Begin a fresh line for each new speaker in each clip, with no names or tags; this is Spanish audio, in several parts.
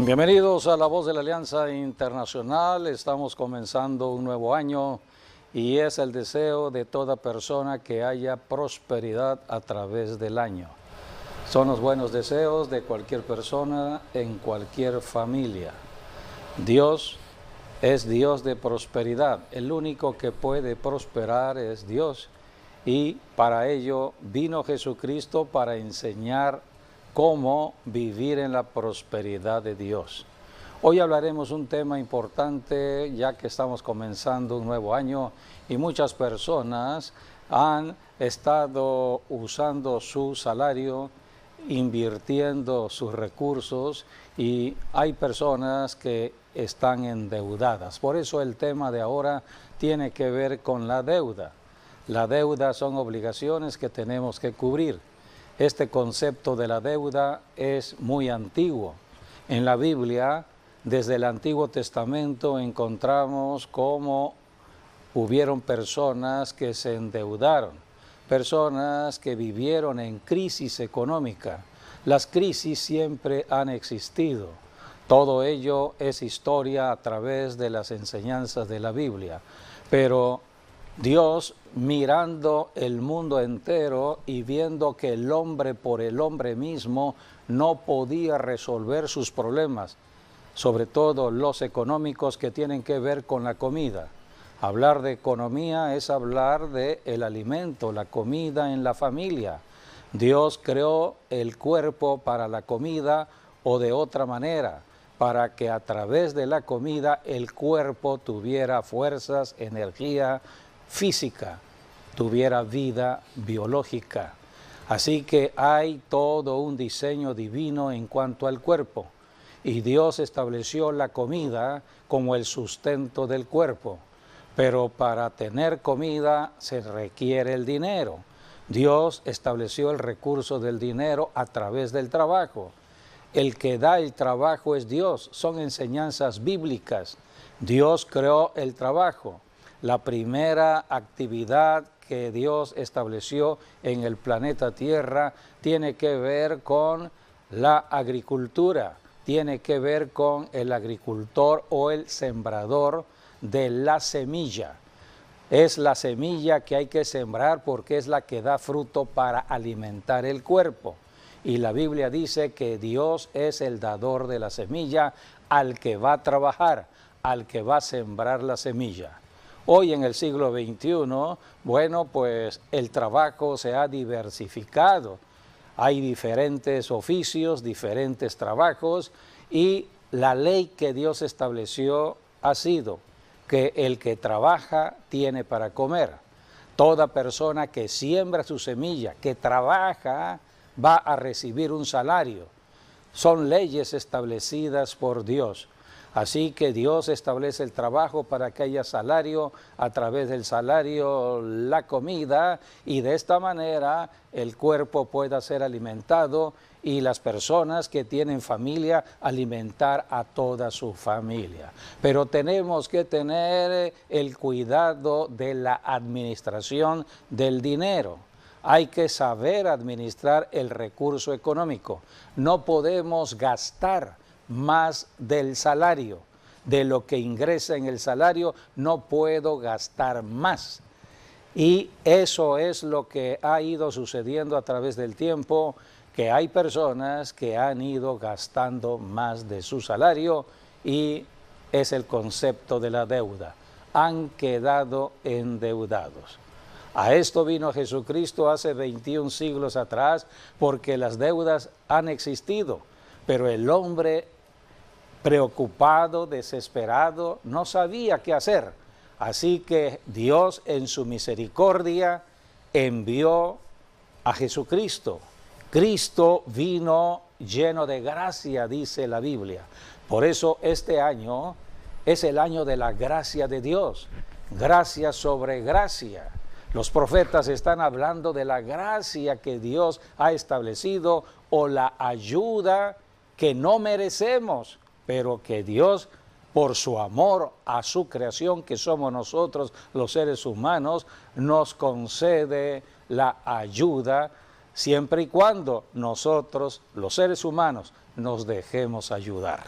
Bienvenidos a La Voz de la Alianza Internacional. Estamos comenzando un nuevo año y es el deseo de toda persona que haya prosperidad a través del año. Son los buenos deseos de cualquier persona en cualquier familia. Dios es Dios de prosperidad. El único que puede prosperar es Dios. Y para ello vino Jesucristo para enseñar cómo vivir en la prosperidad de Dios. Hoy hablaremos un tema importante ya que estamos comenzando un nuevo año y muchas personas han estado usando su salario, invirtiendo sus recursos y hay personas que están endeudadas. Por eso el tema de ahora tiene que ver con la deuda. La deuda son obligaciones que tenemos que cubrir. Este concepto de la deuda es muy antiguo. En la Biblia, desde el Antiguo Testamento, encontramos cómo hubieron personas que se endeudaron, personas que vivieron en crisis económica. Las crisis siempre han existido. Todo ello es historia a través de las enseñanzas de la Biblia. Pero Dios, mirando el mundo entero y viendo que el hombre por el hombre mismo no podía resolver sus problemas, sobre todo los económicos que tienen que ver con la comida. Hablar de economía es hablar del alimento, la comida en la familia. Dios creó el cuerpo para la comida o de otra manera, para que a través de la comida el cuerpo tuviera fuerzas, energía física, tuviera vida biológica. Así que hay todo un diseño divino en cuanto al cuerpo. Y Dios estableció la comida como el sustento del cuerpo. Pero para tener comida se requiere el dinero. Dios estableció el recurso del dinero a través del trabajo. El que da el trabajo es Dios. Son enseñanzas bíblicas. Dios creó el trabajo. La primera actividad que Dios estableció en el planeta Tierra tiene que ver con la agricultura, tiene que ver con el agricultor o el sembrador de la semilla. Es la semilla que hay que sembrar porque es la que da fruto para alimentar el cuerpo. Y la Biblia dice que Dios es el dador de la semilla al que va a trabajar, al que va a sembrar la semilla. Hoy en el siglo XXI, bueno, pues el trabajo se ha diversificado. Hay diferentes oficios, diferentes trabajos y la ley que Dios estableció ha sido que el que trabaja tiene para comer. Toda persona que siembra su semilla, que trabaja, va a recibir un salario. Son leyes establecidas por Dios. Así que Dios establece el trabajo para que haya salario, a través del salario la comida y de esta manera el cuerpo pueda ser alimentado y las personas que tienen familia alimentar a toda su familia. Pero tenemos que tener el cuidado de la administración del dinero. Hay que saber administrar el recurso económico. No podemos gastar más del salario, de lo que ingresa en el salario, no puedo gastar más. Y eso es lo que ha ido sucediendo a través del tiempo, que hay personas que han ido gastando más de su salario y es el concepto de la deuda. Han quedado endeudados. A esto vino Jesucristo hace 21 siglos atrás porque las deudas han existido, pero el hombre preocupado, desesperado, no sabía qué hacer. Así que Dios en su misericordia envió a Jesucristo. Cristo vino lleno de gracia, dice la Biblia. Por eso este año es el año de la gracia de Dios. Gracia sobre gracia. Los profetas están hablando de la gracia que Dios ha establecido o la ayuda que no merecemos, pero que Dios, por su amor a su creación, que somos nosotros los seres humanos, nos concede la ayuda siempre y cuando nosotros, los seres humanos, nos dejemos ayudar.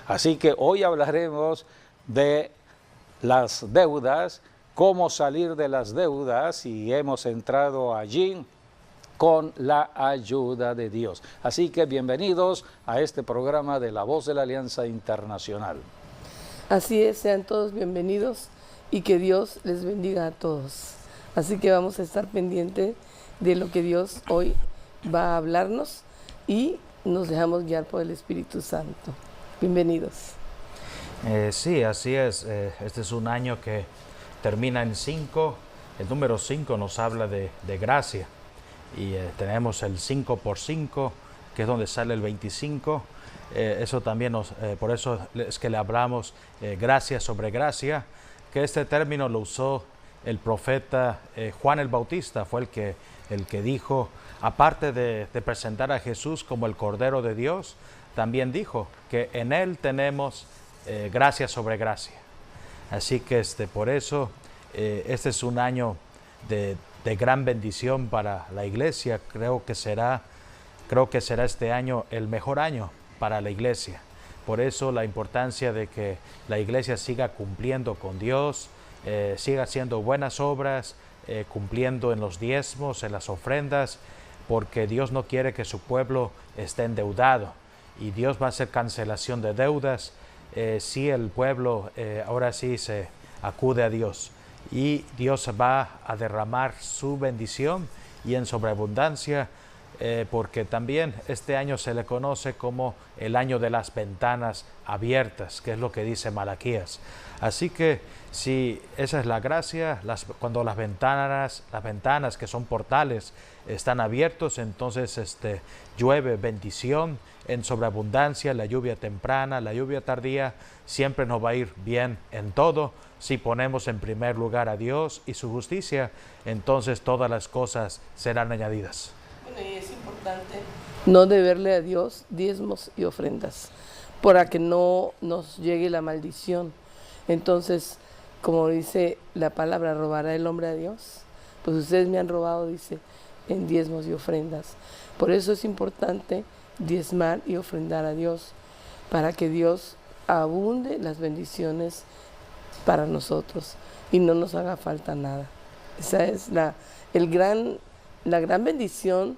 Así que hoy hablaremos de las deudas, cómo salir de las deudas, y hemos entrado allí con la ayuda de Dios. Así que bienvenidos a este programa de La Voz de la Alianza Internacional.
Así es, sean todos bienvenidos y que Dios les bendiga a todos. Así que vamos a estar pendientes de lo que Dios hoy va a hablarnos y nos dejamos guiar por el Espíritu Santo. Bienvenidos.
Sí, así es. Este es un año que termina en 5. El número 5 nos habla de gracia. Y tenemos el 5 por 5, que es donde sale el 25. Eso también por eso es que le hablamos gracia sobre gracia, que este término lo usó el profeta Juan el Bautista. Fue el que dijo, aparte de presentar a Jesús como el Cordero de Dios, también dijo que en él tenemos gracia sobre gracia. Así que por eso este es un año de gran bendición para la iglesia. Creo que será este año el mejor año para la iglesia. Por eso la importancia de que la iglesia siga cumpliendo con Dios, siga haciendo buenas obras, cumpliendo en los diezmos, en las ofrendas, porque Dios no quiere que su pueblo esté endeudado, y Dios va a hacer cancelación de deudas si el pueblo ahora sí se acude a Dios, y Dios va a derramar su bendición y en sobreabundancia, porque también este año se le conoce como el año de las ventanas abiertas, que es lo que dice Malaquías. Así que si esa es la gracia, cuando las ventanas que son portales están abiertos, entonces llueve bendición en sobreabundancia. La lluvia temprana, la lluvia tardía, siempre nos va a ir bien en todo. Si ponemos en primer lugar a Dios y su justicia, entonces todas las cosas serán añadidas.
Bueno, y es importante no deberle a Dios diezmos y ofrendas, para que no nos llegue la maldición. Entonces, como dice la palabra, ¿robará el hombre a Dios? Pues ustedes me han robado, dice, en diezmos y ofrendas. Por eso es importante diezmar y ofrendar a Dios, para que Dios abunde las bendiciones para nosotros y no nos haga falta nada. Esa es la gran bendición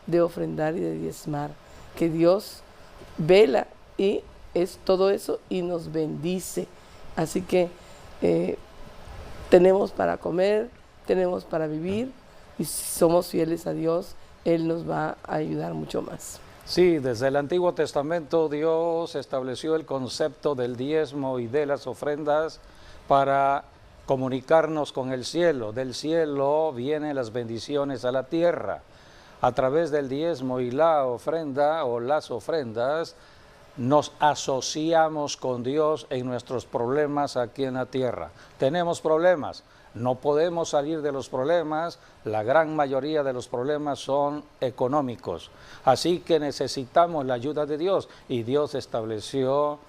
de ofrendar y de diezmar, que Dios vela y es todo eso y nos bendice. Así que tenemos para comer, tenemos para vivir, y si somos fieles a Dios, Él nos va a ayudar mucho más.
Sí, desde el Antiguo Testamento Dios estableció el concepto del diezmo y de las ofrendas para comunicarnos con el cielo. Del cielo vienen las bendiciones a la tierra. A través del diezmo y la ofrenda o las ofrendas nos asociamos con Dios en nuestros problemas aquí en la tierra. Tenemos problemas, no podemos salir de los problemas. La gran mayoría de los problemas son económicos. Así que necesitamos la ayuda de Dios, y Dios estableció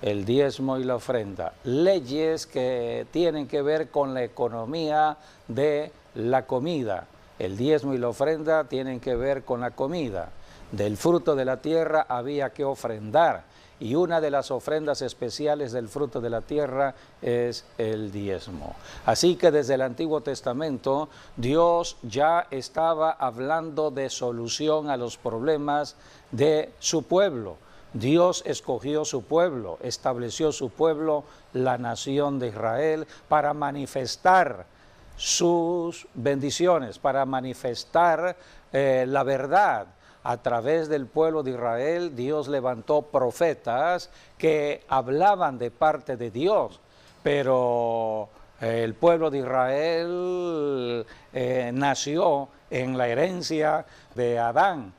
el diezmo y la ofrenda, leyes que tienen que ver con la economía de la comida. El diezmo y la ofrenda tienen que ver con la comida. Del fruto de la tierra había que ofrendar, y una de las ofrendas especiales del fruto de la tierra es el diezmo. Así que desde el Antiguo Testamento Dios ya estaba hablando de solución a los problemas de su pueblo. Dios escogió su pueblo, estableció su pueblo, la nación de Israel, para manifestar sus bendiciones, para manifestar la verdad. A través del pueblo de Israel, Dios levantó profetas que hablaban de parte de Dios, pero el pueblo de Israel nació en la herencia de Adán.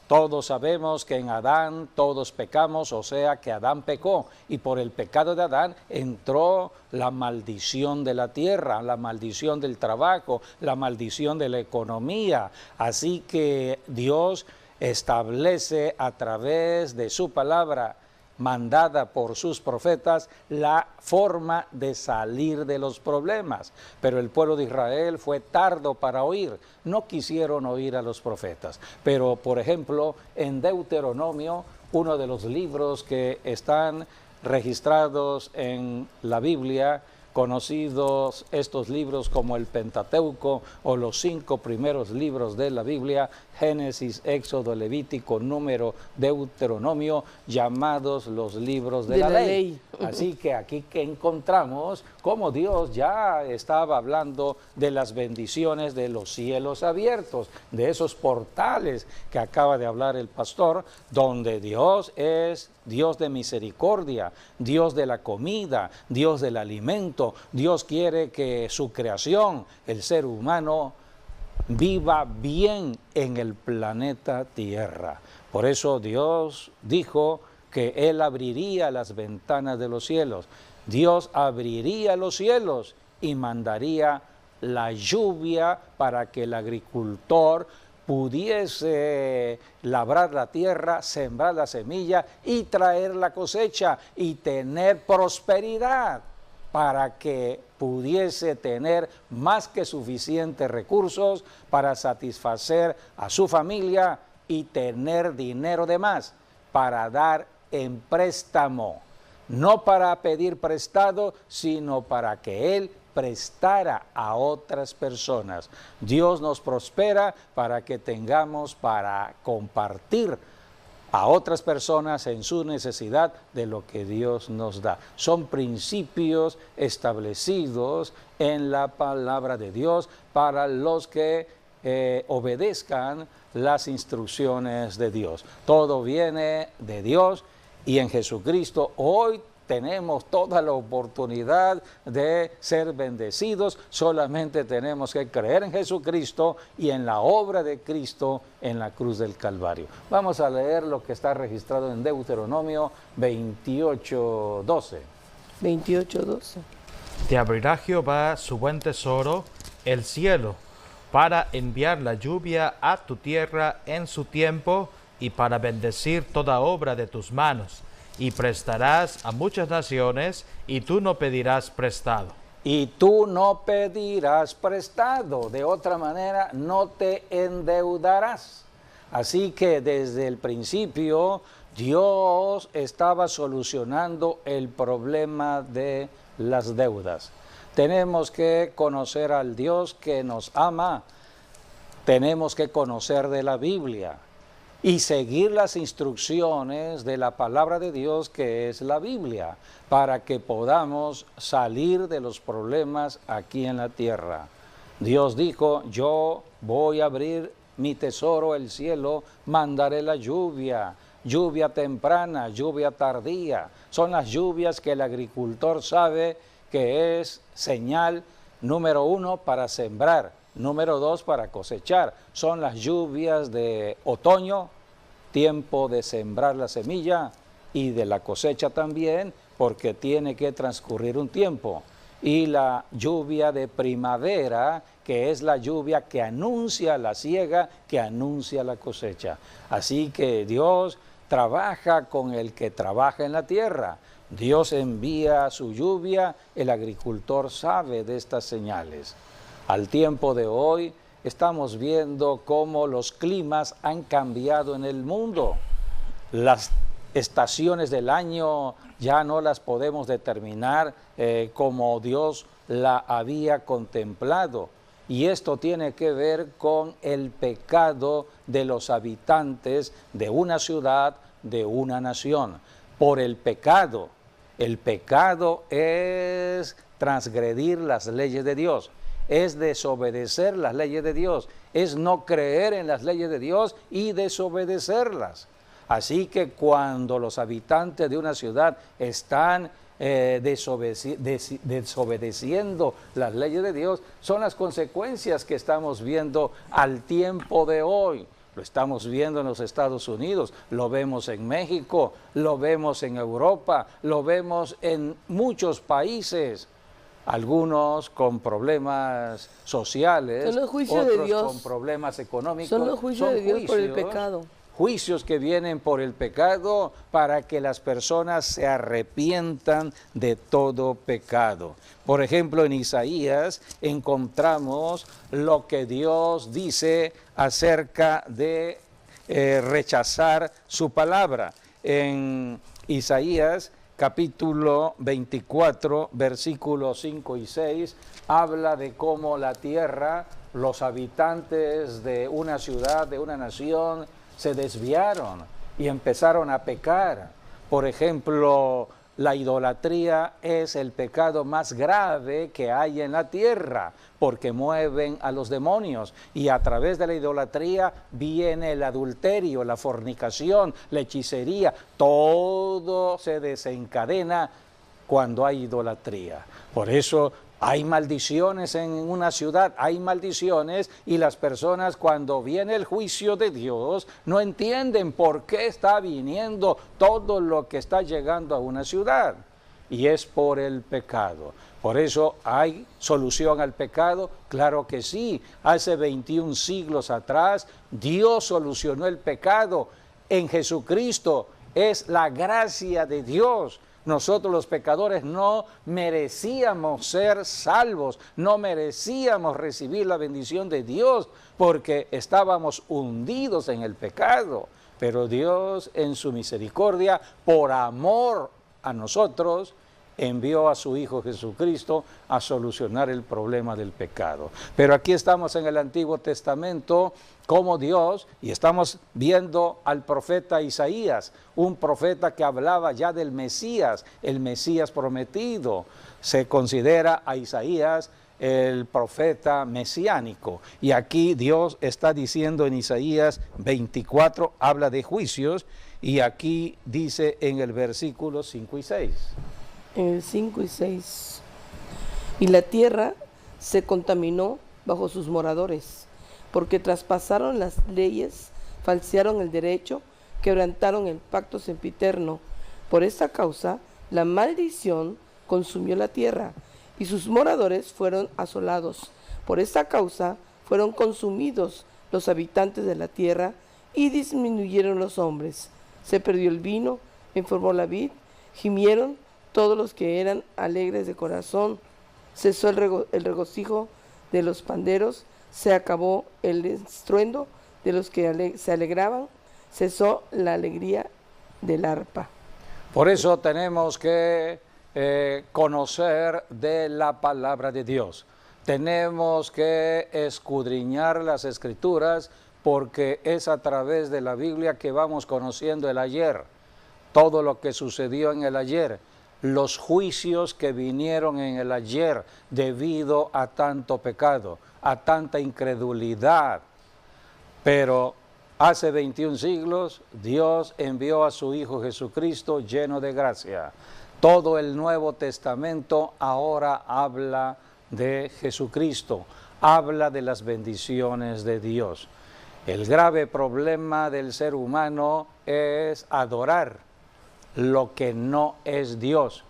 Todos sabemos que en Adán todos pecamos, o sea que Adán pecó, y por el pecado de Adán entró la maldición de la tierra, la maldición del trabajo, la maldición de la economía. Así que Dios establece a través de su palabra mandada por sus profetas la forma de salir de los problemas. Pero el pueblo de Israel fue tardo para oír, no quisieron oír a los profetas. Pero, por ejemplo, en Deuteronomio uno de los libros que están registrados en la Biblia, conocidos estos libros como el Pentateuco o los 5 primeros libros de la Biblia, Génesis, Éxodo, Levítico, Número, Deuteronomio, llamados los libros de la ley. Así que aquí que encontramos cómo Dios ya estaba hablando de las bendiciones de los cielos abiertos, de esos portales que acaba de hablar el pastor, donde Dios es Dios de misericordia, Dios de la comida, Dios del alimento. Dios quiere que su creación, el ser humano, viva bien en el planeta Tierra. Por eso Dios dijo que Él abriría las ventanas de los cielos. Dios abriría los cielos y mandaría la lluvia para que el agricultor pudiese labrar la tierra, sembrar la semilla y traer la cosecha y tener prosperidad, para que pudiese tener más que suficientes recursos para satisfacer a su familia y tener dinero de más para dar en préstamo, no para pedir prestado, sino para que Él prestara a otras personas. Dios nos prospera para que tengamos para compartir a otras personas en su necesidad de lo que Dios nos da. Son principios establecidos en la palabra de Dios para los que obedezcan las instrucciones de Dios. Todo viene de Dios y en Jesucristo hoy tenemos toda la oportunidad de ser bendecidos. Solamente tenemos que creer en Jesucristo y en la obra de Cristo en la cruz del Calvario. Vamos a leer lo que está registrado en Deuteronomio 28:12.
28:12.
Te abrirá Jehová su buen tesoro, el cielo, para enviar la lluvia a tu tierra en su tiempo y para bendecir toda obra de tus manos. Y prestarás a muchas naciones, y tú no pedirás prestado.
Y tú no pedirás prestado, de otra manera no te endeudarás. Así que desde el principio Dios estaba solucionando el problema de las deudas. Tenemos que conocer al Dios que nos ama, tenemos que conocer de la Biblia y seguir las instrucciones de la palabra de Dios, que es la Biblia, para que podamos salir de los problemas aquí en la tierra. Dios dijo: yo voy a abrir mi tesoro, el cielo, mandaré la lluvia, lluvia temprana, lluvia tardía. Son las lluvias que el agricultor sabe que es señal, número 1, para sembrar, número 2, para cosechar. Son las lluvias de otoño, tiempo de sembrar la semilla, y de la cosecha también, porque tiene que transcurrir un tiempo. Y la lluvia de primavera, que es la lluvia que anuncia la siega, que anuncia la cosecha. Así que Dios trabaja con el que trabaja en la tierra. Dios envía su lluvia, el agricultor sabe de estas señales. Al tiempo de hoy estamos viendo cómo los climas han cambiado en el mundo. Las estaciones del año ya no las podemos determinar como Dios la había contemplado. Y esto tiene que ver con el pecado de los habitantes de una ciudad, de una nación. Por el pecado es transgredir las leyes de Dios, es desobedecer las leyes de Dios, es no creer en las leyes de Dios y desobedecerlas. Así que cuando los habitantes de una ciudad están desobedeciendo las leyes de Dios, son las consecuencias que estamos viendo al tiempo de hoy. Lo estamos viendo en los Estados Unidos, lo vemos en México, lo vemos en Europa, lo vemos en muchos países. Algunos con problemas sociales, otros con problemas económicos.
Son los juicios de Dios por el pecado.
Juicios que vienen por el pecado para que las personas se arrepientan de todo pecado. Por ejemplo, en Isaías encontramos lo que Dios dice acerca de rechazar su palabra. en Isaías capítulo 24, versículos 5 y 6, habla de cómo la tierra, los habitantes de una ciudad, de una nación, se desviaron y empezaron a pecar. Por ejemplo, la idolatría es el pecado más grave que hay en la tierra, porque mueven a los demonios, y a través de la idolatría viene el adulterio, la fornicación, la hechicería. Todo se desencadena cuando hay idolatría. Por eso hay maldiciones en una ciudad, hay maldiciones, y las personas, cuando viene el juicio de Dios, no entienden por qué está viniendo todo lo que está llegando a una ciudad, y es por el pecado. Por eso, ¿hay solución al pecado? Claro que sí. Hace 21 siglos atrás, Dios solucionó el pecado en Jesucristo. Es la gracia de Dios. Nosotros los pecadores no merecíamos ser salvos, no merecíamos recibir la bendición de Dios, porque estábamos hundidos en el pecado. Pero Dios, en su misericordia, por amor a nosotros, envió a su Hijo Jesucristo a solucionar el problema del pecado. Pero aquí estamos en el Antiguo Testamento como Dios, y estamos viendo al profeta Isaías, un profeta que hablaba ya del Mesías, el Mesías prometido. Se considera a Isaías el profeta mesiánico. Y aquí Dios está diciendo en Isaías 24, habla de juicios, y aquí dice en el versículo 5 y 6.
En el 5 y 6. Y la tierra se contaminó bajo sus moradores, porque traspasaron las leyes, falsearon el derecho, quebrantaron el pacto sempiterno. Por esta causa, la maldición consumió la tierra, y sus moradores fueron asolados. Por esta causa, fueron consumidos los habitantes de la tierra, y disminuyeron los hombres. Se perdió el vino, enfermó la vid, gimieron todos los que eran alegres de corazón. Cesó el regocijo de los panderos, se acabó el estruendo de los que se alegraban, cesó la alegría del arpa.
Por eso tenemos que conocer de la palabra de Dios. Tenemos que escudriñar las Escrituras, porque es a través de la Biblia que vamos conociendo el ayer, todo lo que sucedió en el ayer, los juicios que vinieron en el ayer debido a tanto pecado, a tanta incredulidad. Pero hace 21 siglos Dios envió a su Hijo Jesucristo lleno de gracia. Todo el Nuevo Testamento ahora habla de Jesucristo, habla de las bendiciones de Dios. El grave problema del ser humano es adorar lo que no es Dios.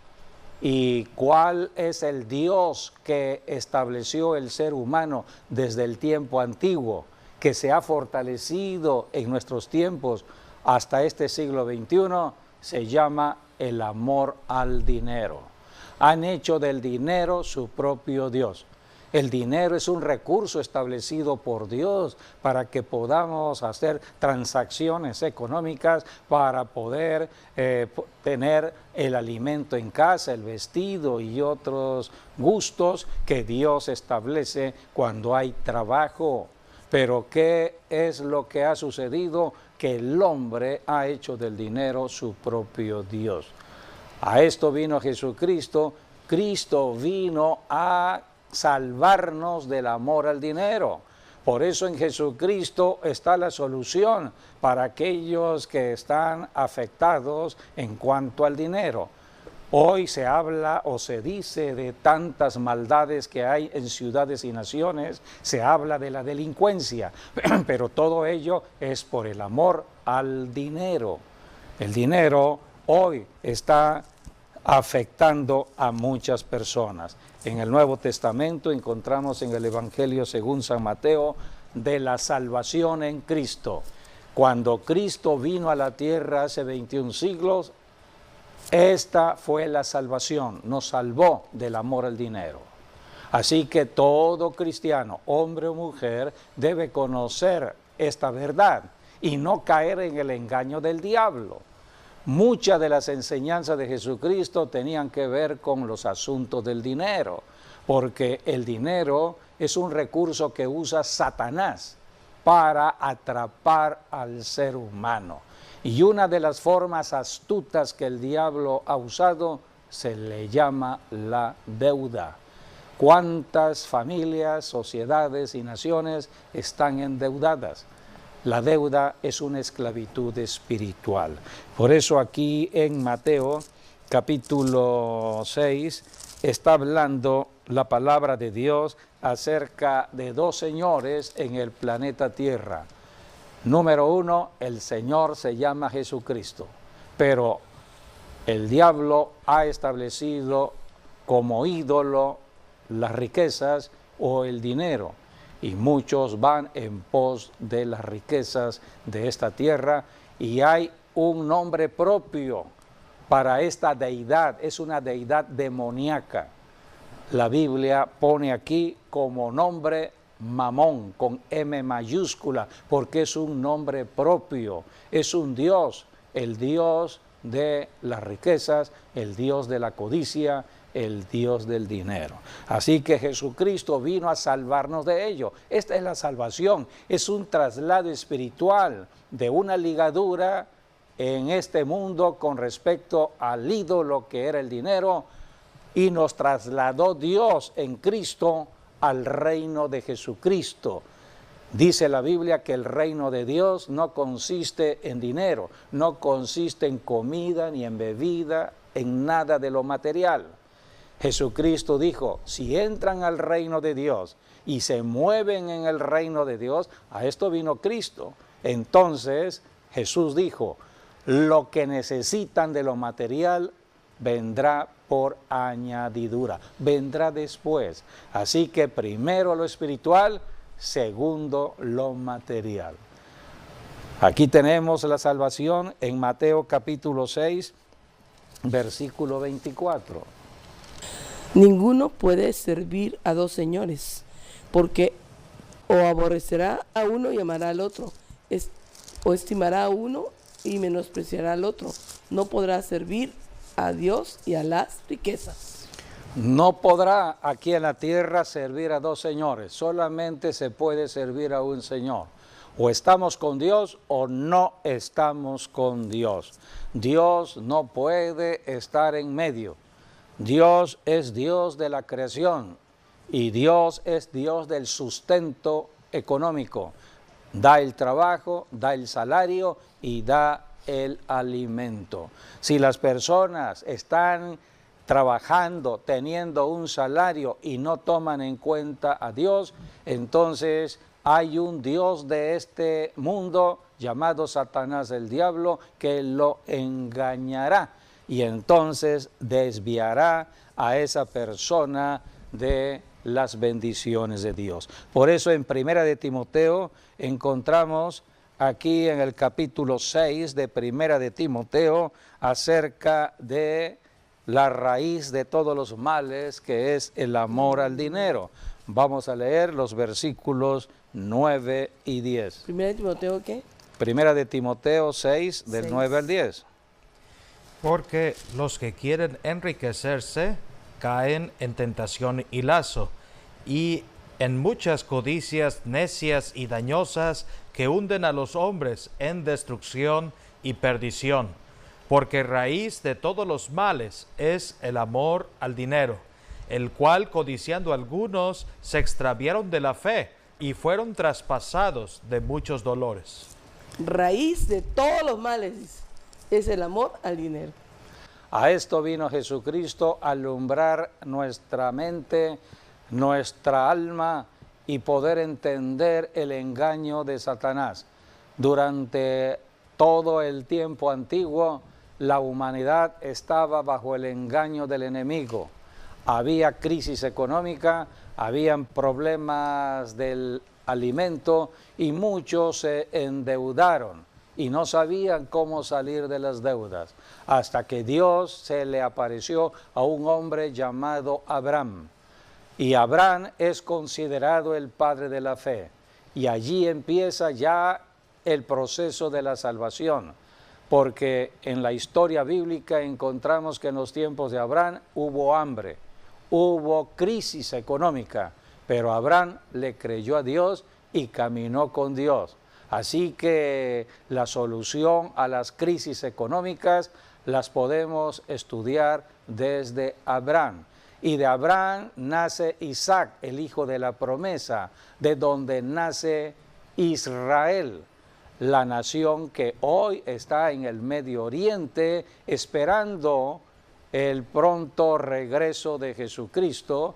¿Y cuál es el Dios que estableció el ser humano desde el tiempo antiguo, que se ha fortalecido en nuestros tiempos hasta este siglo XXI? Se llama el amor al dinero. Han hecho del dinero su propio Dios. El dinero es un recurso establecido por Dios para que podamos hacer transacciones económicas, para poder tener el alimento en casa, el vestido y otros gustos que Dios establece cuando hay trabajo. Pero ¿qué es lo que ha sucedido? Que el hombre ha hecho del dinero su propio Dios. A esto vino Jesucristo. Cristo vino a salvarnos del amor al dinero. Por eso en Jesucristo está la solución para aquellos que están afectados en cuanto al dinero. Hoy se habla o se dice de tantas maldades que hay en ciudades y naciones, se habla de la delincuencia, pero todo ello es por el amor al dinero. El dinero hoy está afectando a muchas personas. En el Nuevo Testamento encontramos en el Evangelio según San Mateo de la salvación en Cristo. Cuando Cristo vino a la tierra hace 21 siglos, esta fue la salvación, nos salvó del amor al dinero. Así que todo cristiano, hombre o mujer, debe conocer esta verdad y no caer en el engaño del diablo. Muchas de las enseñanzas de Jesucristo tenían que ver con los asuntos del dinero, porque el dinero es un recurso que usa Satanás para atrapar al ser humano. Y una de las formas astutas que el diablo ha usado se le llama la deuda. ¿Cuántas familias, sociedades y naciones están endeudadas? La deuda es una esclavitud espiritual. Por eso aquí en Mateo capítulo 6 está hablando la palabra de Dios acerca de dos señores en el planeta Tierra. Número uno, el Señor se llama Jesucristo, pero el diablo ha establecido como ídolo las riquezas o el dinero, y muchos van en pos de las riquezas de esta tierra, y hay un nombre propio para esta deidad, es una deidad demoníaca. La Biblia pone aquí como nombre Mamón, con M mayúscula, porque es un nombre propio, es un Dios, el Dios de las riquezas, el Dios de la codicia, el Dios del dinero. Así que Jesucristo vino a salvarnos de ello. Esta es la salvación, es un traslado espiritual de una ligadura en este mundo con respecto al ídolo que era el dinero, y nos trasladó Dios en Cristo al reino de Jesucristo. Dice la Biblia que el reino de Dios no consiste en dinero, no consiste en comida ni en bebida, en nada de lo material. Jesucristo dijo, si entran al reino de Dios y se mueven en el reino de Dios, a esto vino Cristo. Entonces Jesús dijo, lo que necesitan de lo material vendrá por añadidura, vendrá después. Así que primero lo espiritual, segundo lo material. Aquí tenemos la salvación en Mateo capítulo 6, versículo 24.
Ninguno puede servir a dos señores, porque o aborrecerá a uno y amará al otro, o estimará a uno y menospreciará al otro. No podrá servir a Dios y a las riquezas.
No podrá aquí en la tierra servir a dos señores, solamente se puede servir a un Señor. O estamos con Dios o no estamos con Dios. Dios no puede estar en medio. Dios es Dios de la creación y Dios es Dios del sustento económico. Da el trabajo, da el salario y da el alimento. Si las personas están trabajando, teniendo un salario y no toman en cuenta a Dios, entonces hay un Dios de este mundo llamado Satanás, el diablo, que lo engañará y entonces desviará a esa persona de las bendiciones de Dios. Por eso en Primera de Timoteo encontramos aquí en el capítulo 6 de Primera de Timoteo acerca de la raíz de todos los males, que es el amor al dinero. Vamos a leer los versículos 9 y 10.
¿Primera de Timoteo qué?
Primera de Timoteo 6, del
6.
9 al 10.
Porque los que quieren enriquecerse caen en tentación y lazo, y en muchas codicias necias y dañosas que hunden a los hombres en destrucción y perdición. Porque raíz de todos los males es el amor al dinero, el cual codiciando algunos se extraviaron de la fe y fueron traspasados de muchos dolores.
Raíz de todos los males es el amor al dinero.
A esto vino Jesucristo a alumbrar nuestra mente, nuestra alma y poder entender el engaño de Satanás. Durante todo el tiempo antiguo, la humanidad estaba bajo el engaño del enemigo. Había crisis económica, habían problemas del alimento y muchos se endeudaron y no sabían cómo salir de las deudas, hasta que Dios se le apareció a un hombre llamado Abraham. Y Abraham es considerado el padre de la fe. Y allí empieza ya el proceso de la salvación. porque en la historia bíblica encontramos que en los tiempos de Abraham hubo hambre, hubo crisis económica, pero Abraham le creyó a Dios y caminó con Dios. Así que la solución a las crisis económicas las podemos estudiar desde Abraham. Y de Abraham nace Isaac, el hijo de la promesa, de donde nace Israel, la nación que hoy está en el Medio Oriente esperando el pronto regreso de Jesucristo.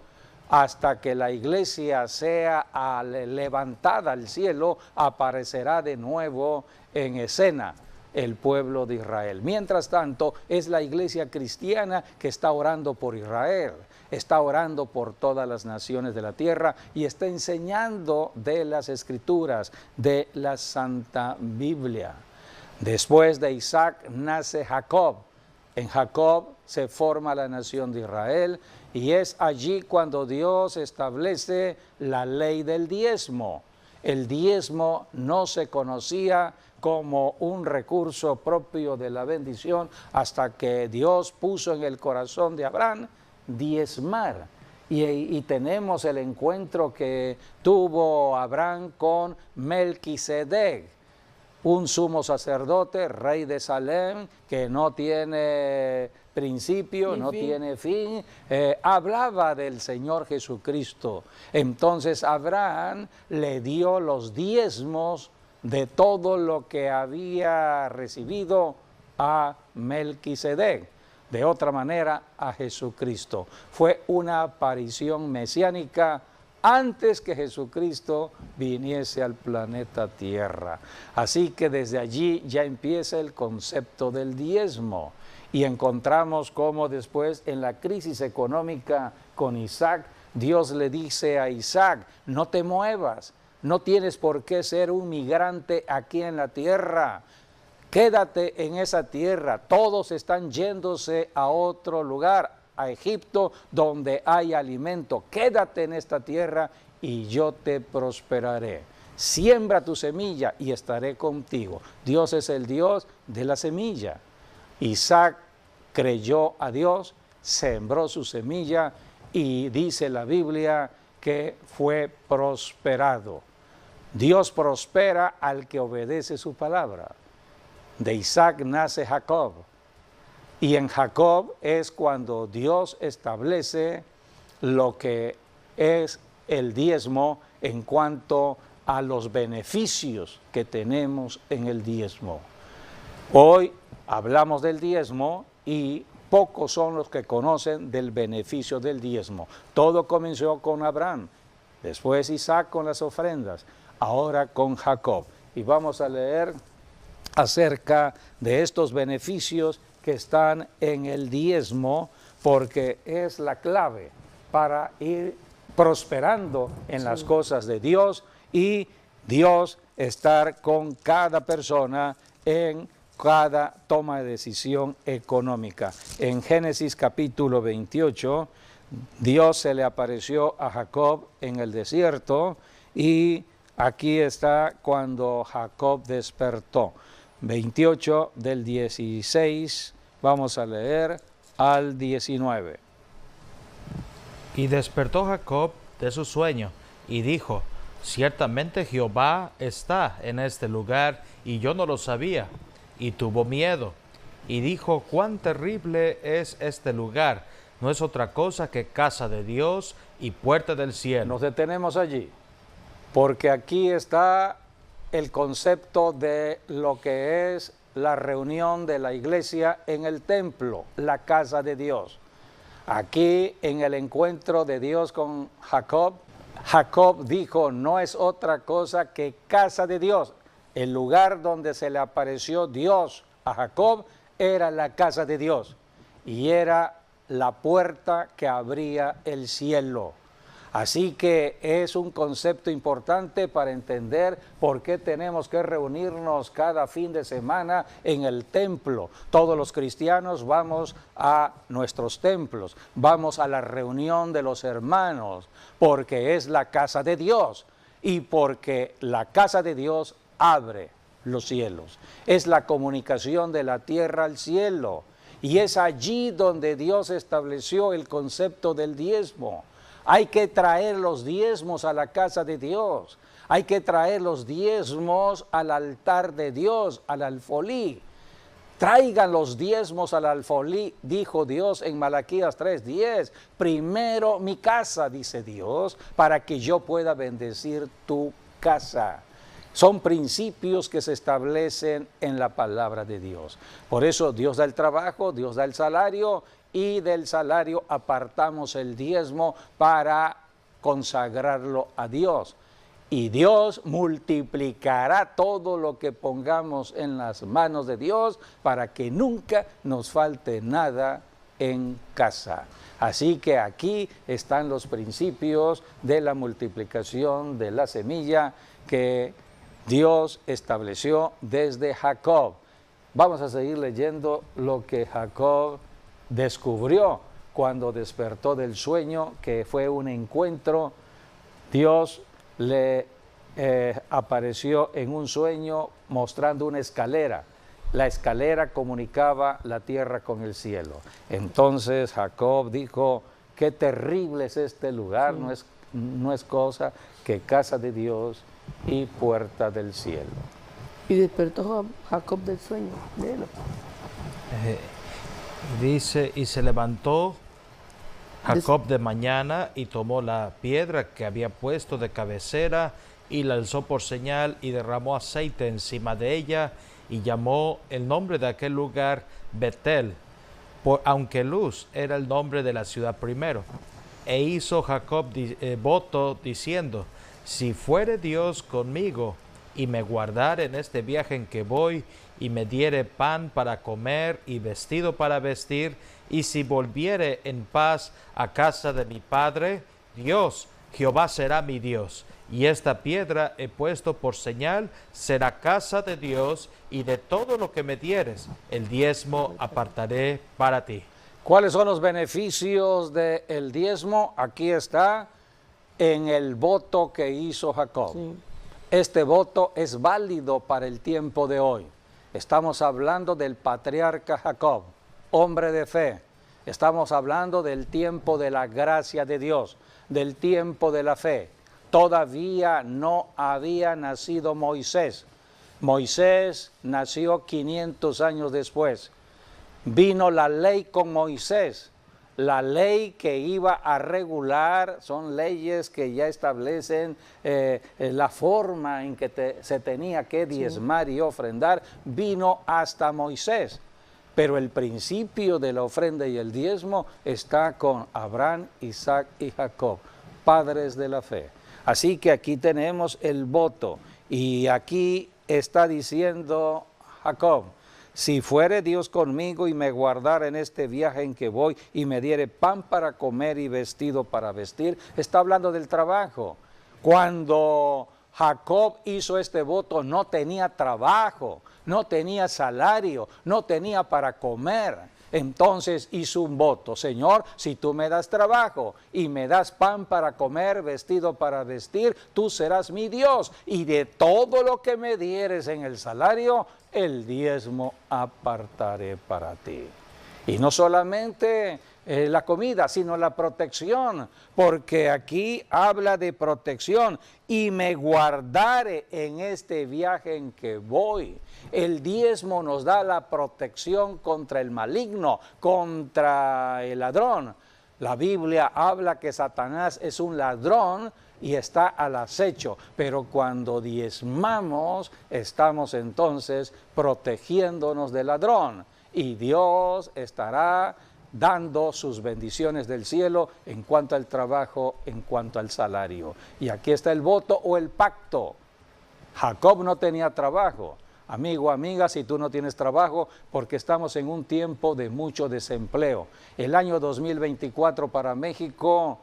Hasta que la iglesia sea levantada al cielo, aparecerá de nuevo en escena el pueblo de Israel. Mientras tanto, es la iglesia cristiana que está orando por Israel, está orando por todas las naciones de la tierra y está enseñando de las Escrituras, de la Santa Biblia. Después de Isaac nace Jacob. En Jacob se forma la nación de Israel y es allí cuando Dios establece la ley del diezmo. El diezmo no se conocía como un recurso propio de la bendición hasta que Dios puso en el corazón de Abraham diezmar. Y tenemos el encuentro que tuvo Abraham con Melquisedec, un sumo sacerdote, rey de Salem, que no tiene principio, no tiene fin, hablaba del Señor Jesucristo. Entonces Abraham le dio los diezmos de todo lo que había recibido a Melquisedec, de otra manera a Jesucristo. Fue una aparición mesiánica antes que Jesucristo viniese al planeta Tierra. Así que desde allí ya empieza el concepto del diezmo. Y encontramos cómo después en la crisis económica con Isaac, Dios le dice a Isaac, no te muevas, no tienes por qué ser un migrante aquí en la tierra. Quédate en esa tierra, todos están yéndose a otro lugar, a Egipto, donde hay alimento. Quédate en esta tierra y yo te prosperaré. Siembra tu semilla y estaré contigo. Dios es el Dios de la semilla. Isaac creyó a Dios, sembró su semilla y dice la Biblia que fue prosperado. Dios prospera al que obedece su palabra. De Isaac nace Jacob. Y en Jacob es cuando Dios establece lo que es el diezmo en cuanto a los beneficios que tenemos en el diezmo. Hoy hablamos del diezmo y pocos son los que conocen del beneficio del diezmo. Todo comenzó con Abraham, después Isaac con las ofrendas, ahora con Jacob. Y vamos a leer acerca de estos beneficios que están en el diezmo, porque es la clave para ir prosperando en las cosas de Dios y Dios estar con cada persona en cada toma de decisión económica. En Génesis capítulo 28, Dios se le apareció a Jacob en el desierto y aquí está cuando Jacob despertó. 28 del 16, vamos a leer al 19.
Y despertó Jacob de su sueño y dijo, ciertamente Jehová está en este lugar y yo no lo sabía. Y tuvo miedo y dijo, cuán terrible es este lugar, no es otra cosa que casa de Dios y puerta del cielo.
Nos detenemos allí, porque aquí está el concepto de lo que es la reunión de la iglesia en el templo, la casa de Dios. Aquí en el encuentro de Dios con Jacob, Jacob dijo, no es otra cosa que casa de Dios. El lugar donde se le apareció Dios a Jacob era la casa de Dios y era la puerta que abría el cielo. Así que es un concepto importante para entender por qué tenemos que reunirnos cada fin de semana en el templo. Todos los cristianos vamos a nuestros templos, vamos a la reunión de los hermanos, porque es la casa de Dios y porque la casa de Dios abre los cielos. Es la comunicación de la tierra al cielo. Y es allí donde Dios estableció el concepto del diezmo. Hay que traer los diezmos a la casa de Dios. Hay que traer los diezmos al altar de Dios, al alfolí. Traigan los diezmos al alfolí, dijo Dios en Malaquías 3:10. Primero mi casa, dice Dios, para que yo pueda bendecir tu casa. Son principios que se establecen en la palabra de Dios. Por eso Dios da el trabajo, Dios da el salario, y del salario apartamos el diezmo para consagrarlo a Dios. Y Dios multiplicará todo lo que pongamos en las manos de Dios para que nunca nos falte nada en casa. Así que aquí están los principios de la multiplicación de la semilla que Dios estableció desde Jacob. Vamos a seguir leyendo lo que Jacob descubrió cuando despertó del sueño, que fue un encuentro. Dios le apareció en un sueño mostrando una escalera. La escalera comunicaba la tierra con el cielo. Entonces Jacob dijo, qué terrible es este lugar, sí. no es cosa que casa de Dios y puerta del cielo.
Y despertó Jacob del sueño.
Dice, y se levantó Jacob de mañana y tomó la piedra que había puesto de cabecera y la alzó por señal y derramó aceite encima de ella y llamó el nombre de aquel lugar Betel, aunque Luz era el nombre de la ciudad primero. E hizo Jacob voto diciendo, si fuere Dios conmigo y me guardare en este viaje en que voy y me diere pan para comer y vestido para vestir, y si volviere en paz a casa de mi padre, Dios, Jehová será mi Dios. Y esta piedra he puesto por señal, será casa de Dios, y de todo lo que me dieres, el diezmo apartaré para ti.
¿Cuáles son los beneficios del diezmo? Aquí está, en el voto que hizo Jacob. Sí. Este voto es válido para el tiempo de hoy. Estamos hablando del patriarca Jacob, hombre de fe. Estamos hablando del tiempo de la gracia de Dios, del tiempo de la fe. Todavía no había nacido Moisés. Moisés nació 500 años después. Vino la ley con Moisés. La ley que iba a regular, son leyes que ya establecen la forma en que se tenía que diezmar y ofrendar, vino hasta Moisés. Pero el principio de la ofrenda y el diezmo está con Abraham, Isaac y Jacob, padres de la fe. Así que aquí tenemos el voto y aquí está diciendo Jacob, si fuere Dios conmigo y me guardara en este viaje en que voy y me diere pan para comer y vestido para vestir, está hablando del trabajo. Cuando Jacob hizo este voto no tenía trabajo, no tenía salario, no tenía para comer. Entonces hizo un voto, Señor, si tú me das trabajo y me das pan para comer, vestido para vestir, tú serás mi Dios. Y de todo lo que me dieres en el salario, el diezmo apartaré para ti. Y no solamente la comida, sino la protección, porque aquí habla de protección. Y me guardaré en este viaje en que voy. El diezmo nos da la protección contra el maligno, contra el ladrón. La Biblia habla que Satanás es un ladrón y está al acecho, pero cuando diezmamos, estamos entonces protegiéndonos del ladrón. Y Dios estará dando sus bendiciones del cielo en cuanto al trabajo, en cuanto al salario. Y aquí está el voto o el pacto. Jacob no tenía trabajo. Amigo, amiga, si tú no tienes trabajo, porque estamos en un tiempo de mucho desempleo. El año 2024 para México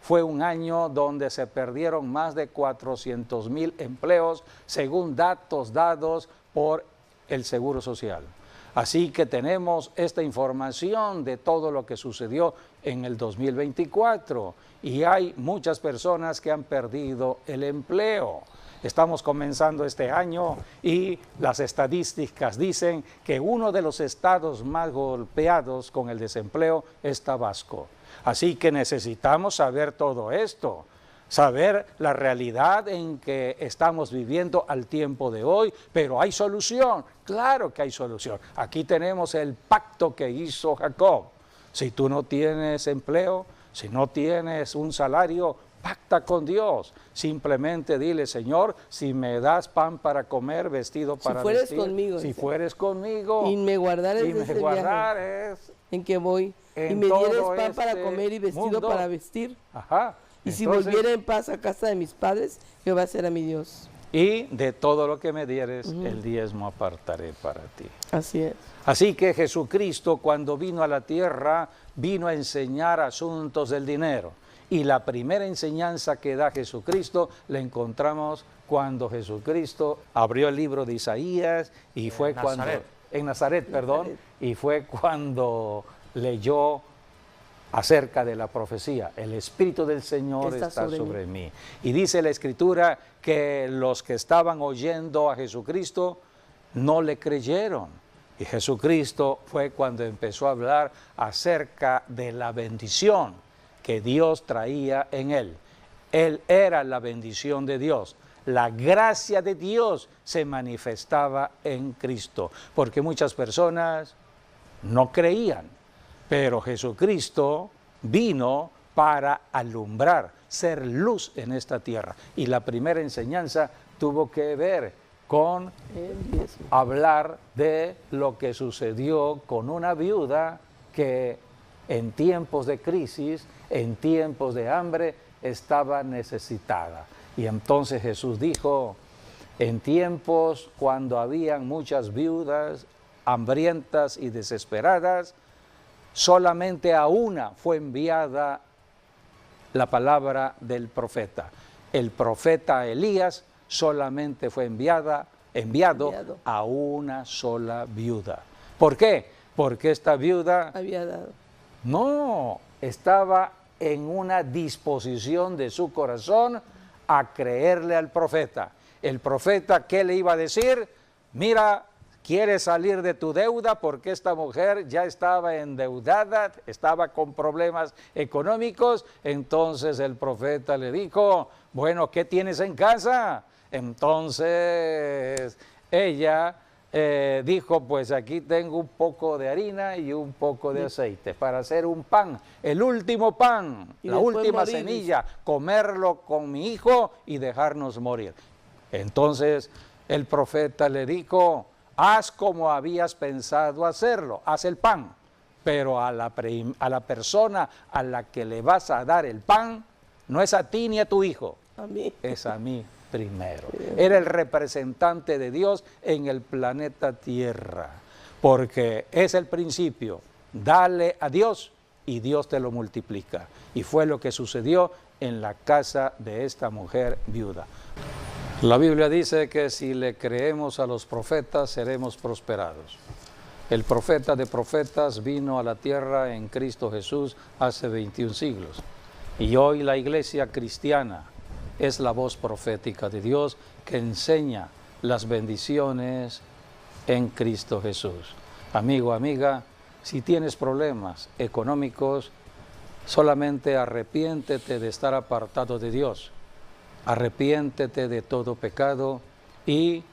fue un año donde se perdieron más de 400,000 empleos, según datos dados por el Seguro Social. Así que tenemos esta información de todo lo que sucedió en el 2024 y hay muchas personas que han perdido el empleo. Estamos comenzando este año y las estadísticas dicen que uno de los estados más golpeados con el desempleo es Tabasco. Así que necesitamos saber todo esto, saber la realidad en que estamos viviendo al tiempo de hoy, pero hay solución, claro que hay solución. Aquí tenemos el pacto que hizo Jacob. Si tú no tienes empleo, si no tienes un salario, pacta con Dios. Simplemente dile, Señor, si me das pan para comer, vestido para vestir,
conmigo,
si fueres conmigo
y me guardares en que voy, y me dieres pan para comer y vestido para vestir.
Ajá.
Y entonces, si volviera en paz a casa de mis padres, Jehová será mi Dios.
Y de todo lo que me dieres, el diezmo apartaré para ti.
Así es.
Así que Jesucristo, cuando vino a la tierra, vino a enseñar asuntos del dinero. Y la primera enseñanza que da Jesucristo la encontramos cuando Jesucristo abrió el libro de Isaías y fue en Nazaret, y fue cuando leyó acerca de la profecía, el Espíritu del Señor está sobre mí. Y dice la Escritura que los que estaban oyendo a Jesucristo no le creyeron. Y Jesucristo fue cuando empezó a hablar acerca de la bendición que Dios traía en él. Él era la bendición de Dios. La gracia de Dios se manifestaba en Cristo, porque muchas personas no creían. Pero Jesucristo vino para alumbrar, ser luz en esta tierra. Y la primera enseñanza tuvo que ver con hablar de lo que sucedió con una viuda que en tiempos de crisis, en tiempos de hambre, estaba necesitada. Y entonces Jesús dijo, en tiempos cuando habían muchas viudas hambrientas y desesperadas, solamente a una fue enviada la palabra del profeta. El profeta Elías solamente fue enviado a una sola viuda. ¿Por qué? Porque esta viuda
había dado.
No, estaba en una disposición de su corazón a creerle al profeta. El profeta, ¿qué le iba a decir? Mira, ¿quieres salir de tu deuda? Porque esta mujer ya estaba endeudada, estaba con problemas económicos. Entonces el profeta le dijo, bueno, ¿qué tienes en casa? Entonces ella dijo, pues aquí tengo un poco de harina y un poco de aceite para hacer un pan, el último pan, la última semilla, comerlo con mi hijo y dejarnos morir. Entonces el profeta le dijo, haz como habías pensado hacerlo, haz el pan, pero a la persona a la que le vas a dar el pan, no es a ti ni a tu hijo, es a mí primero. Era el representante de Dios en el planeta Tierra, porque es el principio, dale a Dios y Dios te lo multiplica. Y fue lo que sucedió en la casa de esta mujer viuda. La Biblia dice que si le creemos a los profetas, seremos prosperados. El profeta de profetas vino a la tierra en Cristo Jesús hace 21 siglos. Y hoy la iglesia cristiana es la voz profética de Dios que enseña las bendiciones en Cristo Jesús. Amigo, amiga, si tienes problemas económicos, solamente arrepiéntete de estar apartado de Dios. Arrepiéntete de todo pecado y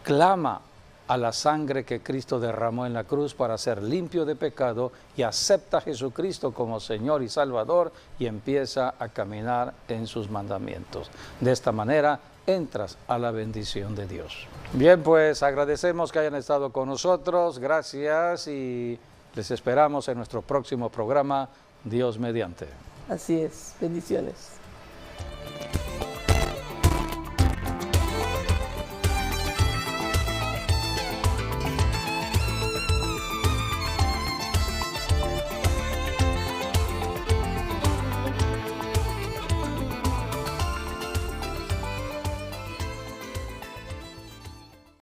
clama a la sangre que Cristo derramó en la cruz para ser limpio de pecado y acepta a Jesucristo como Señor y Salvador y empieza a caminar en sus mandamientos. De esta manera entras a la bendición de Dios. Bien, pues agradecemos que hayan estado con nosotros, gracias y les esperamos en nuestro próximo programa, Dios mediante.
Así es, bendiciones.